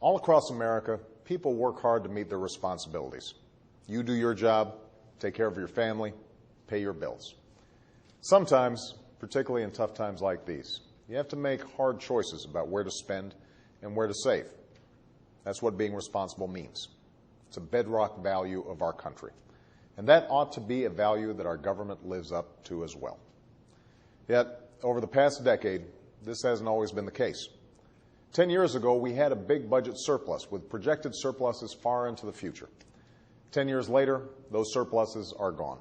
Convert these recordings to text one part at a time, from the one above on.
All across America, people work hard to meet their responsibilities. You do your job, take care of your family, pay your bills. Sometimes, particularly in tough times like these, you have to make hard choices about where to spend and where to save. That's what being responsible means. It's a bedrock value of our country. And that ought to be a value that our government lives up to as well. Yet, over the past decade, this hasn't always been the case. 10 years ago, we had a big budget surplus with projected surpluses far into the future. 10 years later, those surpluses are gone.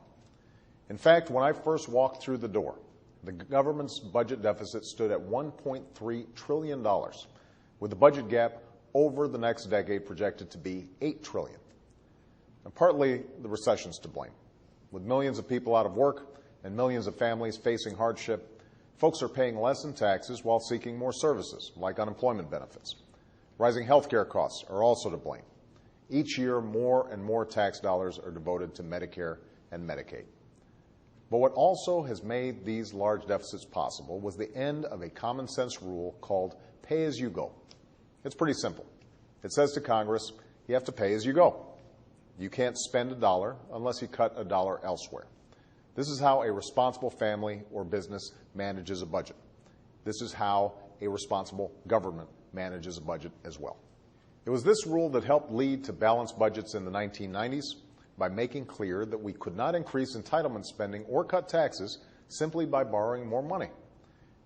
In fact, when I first walked through the door, the government's budget deficit stood at $1.3 trillion, with the budget gap over the next decade projected to be $8 trillion. And partly the recession's to blame. With millions of people out of work and millions of families facing hardship, folks are paying less in taxes while seeking more services, like unemployment benefits. Rising health care costs are also to blame. Each year, more and more tax dollars are devoted to Medicare and Medicaid. But what also has made these large deficits possible was the end of a common sense rule called pay as you go. It's pretty simple. It says to Congress, you have to pay as you go. You can't spend a dollar unless you cut a dollar elsewhere. This is how a responsible family or business manages a budget. This is how a responsible government manages a budget as well. It was this rule that helped lead to balanced budgets in the 1990s by making clear that we could not increase entitlement spending or cut taxes simply by borrowing more money.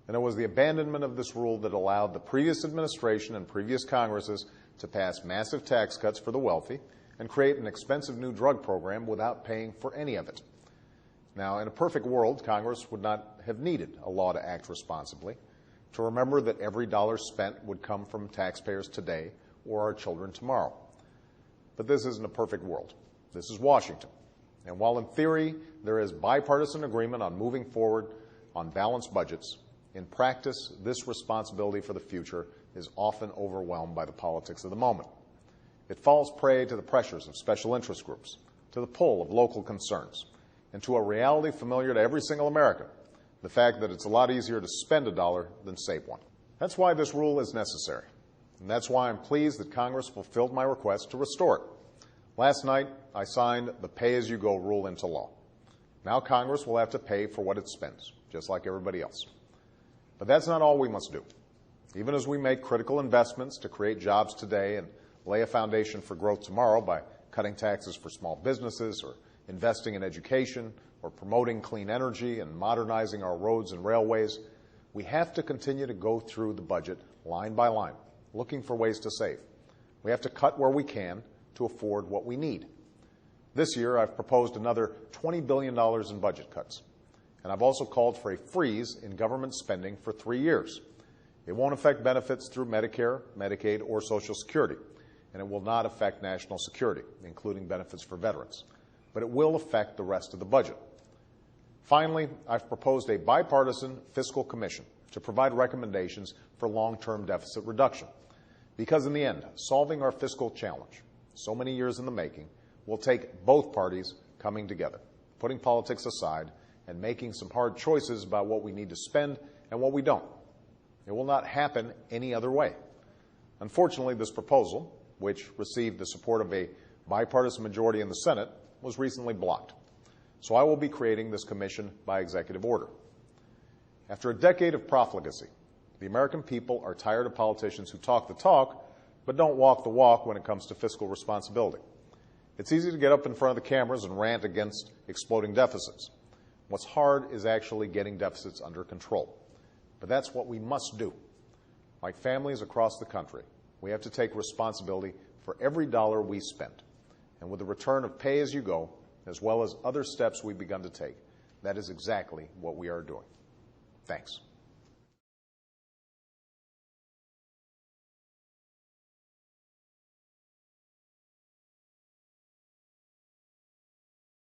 And it was the abandonment of this rule that allowed the previous administration and previous Congresses to pass massive tax cuts for the wealthy and create an expensive new drug program without paying for any of it. Now, in a perfect world, Congress would not have needed a law to act responsibly, to remember that every dollar spent would come from taxpayers today or our children tomorrow. But this isn't a perfect world. This is Washington. And while in theory there is bipartisan agreement on moving forward on balanced budgets, in practice, this responsibility for the future is often overwhelmed by the politics of the moment. It falls prey to the pressures of special interest groups, to the pull of local concerns, and to a reality familiar to every single American, the fact that it's a lot easier to spend a dollar than save one. That's why this rule is necessary, and that's why I'm pleased that Congress fulfilled my request to restore it. Last night, I signed the pay-as-you-go rule into law. Now Congress will have to pay for what it spends, just like everybody else. But that's not all we must do. Even as we make critical investments to create jobs today and lay a foundation for growth tomorrow by cutting taxes for small businesses or investing in education or promoting clean energy and modernizing our roads and railways, we have to continue to go through the budget line by line, looking for ways to save. We have to cut where we can to afford what we need. This year, I've proposed another $20 billion in budget cuts, and I've also called for a freeze in government spending for 3 years. It won't affect benefits through Medicare, Medicaid, or Social Security, and it will not affect national security, including benefits for veterans, but it will affect the rest of the budget. Finally, I've proposed a bipartisan fiscal commission to provide recommendations for long-term deficit reduction, because in the end, solving our fiscal challenge, so many years in the making, will take both parties coming together, putting politics aside, and making some hard choices about what we need to spend and what we don't. It will not happen any other way. Unfortunately, this proposal, which received the support of a bipartisan majority in the Senate, was recently blocked. So I will be creating this commission by executive order. After a decade of profligacy, the American people are tired of politicians who talk the talk but don't walk the walk when it comes to fiscal responsibility. It's easy to get up in front of the cameras and rant against exploding deficits. What's hard is actually getting deficits under control. But that's what we must do. Like families across the country, we have to take responsibility for every dollar we spend. And with the return of pay-as-you-go, as well as other steps we've begun to take, that is exactly what we are doing. Thanks.